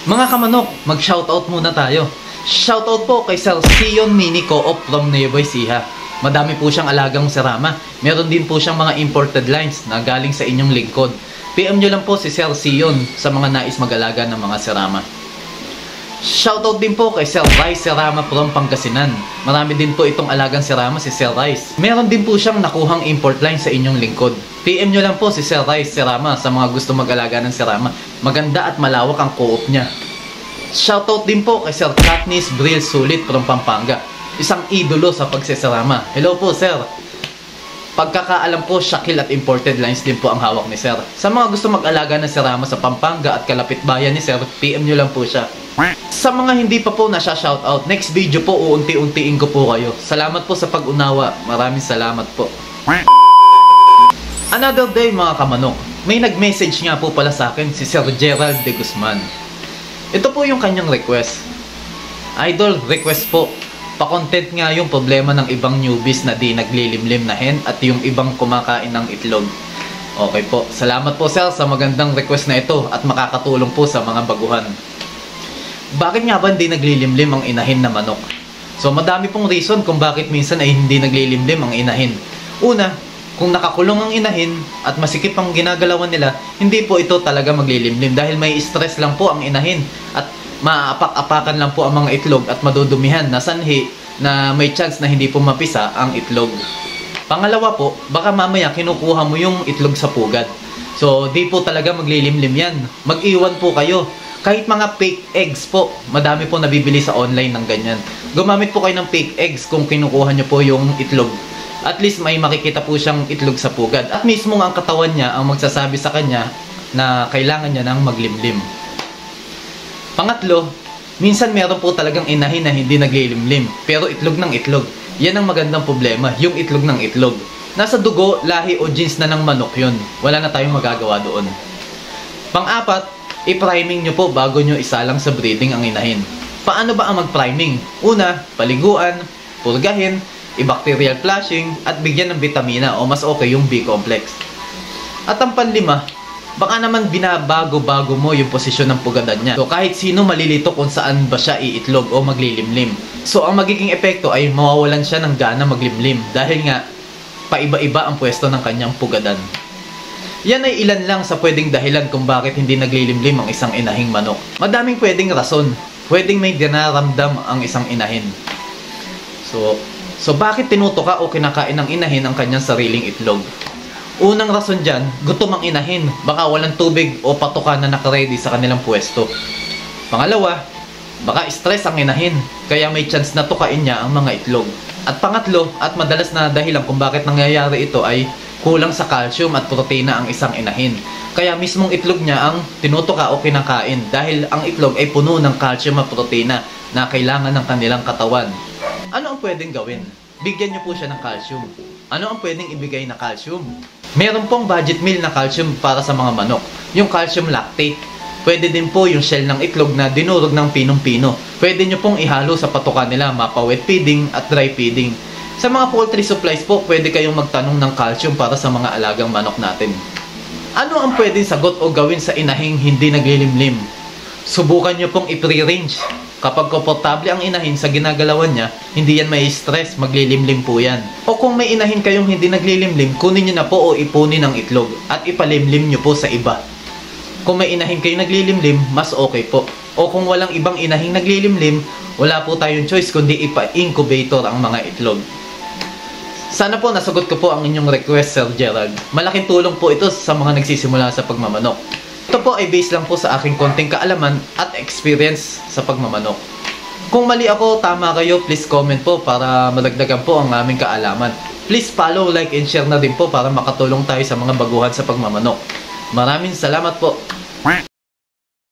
Mga kamanok, mag-shoutout muna tayo. Shoutout po kay Sir Sion Mini Co-op from Nueva Ecija. Madami po siyang alagang sirama. Meron din po siyang mga imported lines na galing sa inyong lingkod. PM nyo lang po si Sir Sion sa mga nais mag-alaga ng mga sirama. Shoutout din po kay Sir Rice Sirama from Pangasinan. Marami din po itong alagang sirama si Sir Rice. Meron din po siyang nakuhang import line sa inyong lingkod. PM nyo lang po si Sir Rice Sirama sa mga gusto mag-alaga ng sirama. Maganda at malawak ang co-op niya. Shoutout din po kay Sir Katniss Brill Sulit from Pampanga. Isang idolo sa pagsisirama. Hello po Sir. Pagkakaalam ko, Shakil at imported lines din po ang hawak ni Sir. Sa mga gusto mag-alaga ng sirama sa Pampanga at kalapit bayan ni Sir, PM nyo lang po siya. Sa mga hindi pa po nasya-shoutout, next video po uunti-untiin ko po kayo. Salamat po sa pag-unawa. Maraming salamat po. Another day mga kamanok. May nag-message nga po pala sa akin si Sir Gerald de Guzman. Ito po yung kanyang request. Idol, request po. Pa-content nga yung problema ng ibang newbies na di naglilimlim na hen at yung ibang kumakain ng itlog. Okay po. Salamat po Sir sa magandang request na ito at makakatulong po sa mga baguhan. Bakit nga ba hindi naglilimlim ang inahin na manok? So madami pong reason kung bakit minsan ay hindi naglilimlim ang inahin. Una, kung nakakulong ang inahin at masikip ang ginagalawan nila, hindi po ito talaga maglilimlim dahil may stress lang po ang inahin at maapak-apakan lang po ang mga itlog at madudumihan na sanhi na may chance na hindi po mapisa ang itlog. Pangalawa po, baka mamaya kinukuha mo yung itlog sa pugad. So di po talaga maglilimlim yan. Mag-iwan po kayo. Kahit mga fake eggs po, madami po nabibili sa online ng ganyan. Gumamit po kayo ng fake eggs kung kinukuha nyo po yung itlog. At least may makikita po siyang itlog sa pugad. At mismo ang katawan niya ang magsasabi sa kanya na kailangan niya ng maglimlim. Pangatlo, minsan meron po talagang inahin na hindi naglilimlim, pero itlog ng itlog. Yan ang magandang problema, yung itlog ng itlog. Nasa dugo, lahi o genes na ng manok yun. Wala na tayong magagawa doon. Pang-apat, i-priming nyo po bago nyo isalang sa breeding ang inahin. Paano ba ang mag-priming? Una, paliguan, purgahin, i-bacterial flushing, at bigyan ng vitamina o mas okay yung B-complex. At ang panlima, baka naman binabago-bago mo yung posisyon ng pugadan niya. So kahit sino malilito kung saan ba siya iitlog o maglilimlim. So ang magiging epekto ay mawawalan siya ng gana maglimlim dahil nga paiba-iba ang pwesto ng kanyang pugadan. Yan ay ilan lang sa pwedeng dahilan kung bakit hindi naglilimlim ang isang inahing manok. Madaming pwedeng rason. Pwedeng may dinaramdam ang isang inahin. So bakit tinutuka o kinakain ng inahin ang kanyang sariling itlog? Unang rason dyan, gutom ang inahin. Baka walang tubig o patuka na nakaready sa kanilang pwesto. Pangalawa, baka stress ang inahin. Kaya may chance na tukain niya ang mga itlog. At pangatlo, at madalas na dahilan kung bakit nangyayari ito ay kulang sa calcium at proteina ang isang inahin. Kaya mismong itlog niya ang tinutuka o kinakain dahil ang itlog ay puno ng calcium at proteina na kailangan ng kanilang katawan. Ano ang pwedeng gawin? Bigyan niyo po siya ng calcium. Ano ang pwedeng ibigay na calcium? Meron pong budget meal na calcium para sa mga manok. Yung calcium lactate. Pwede din po yung shell ng itlog na dinurog ng pinong-pino. Pwede nyo pong ihalo sa patuka nila, mapa-wet feeding at dry feeding. Sa mga poultry supplies po, pwede kayong magtanong ng calcium para sa mga alagang manok natin. Ano ang pwedeng sagot o gawin sa inahing hindi naglilimlim? Subukan nyo pong i-pre-range. Kapag komportable ang inahin sa ginagalawan niya, hindi yan may stress, maglilimlim po yan. O kung may inahin kayong hindi naglilimlim, kunin nyo na po o ipunin ang itlog at ipalimlim nyo po sa iba. Kung may inahin kayong naglilimlim, mas okay po. O kung walang ibang inahing naglilimlim, wala po tayong choice kundi ipa-incubator ang mga itlog. Sana po nasagot ko po ang inyong request, Sir Gerald. Malaking tulong po ito sa mga nagsisimula sa pagmamanok. Ito po ay based lang po sa aking konting kaalaman at experience sa pagmamanok. Kung mali ako, tama kayo, please comment po para madagdagan po ang aming kaalaman. Please follow, like, and share na din po para makatulong tayo sa mga baguhan sa pagmamanok. Maraming salamat po.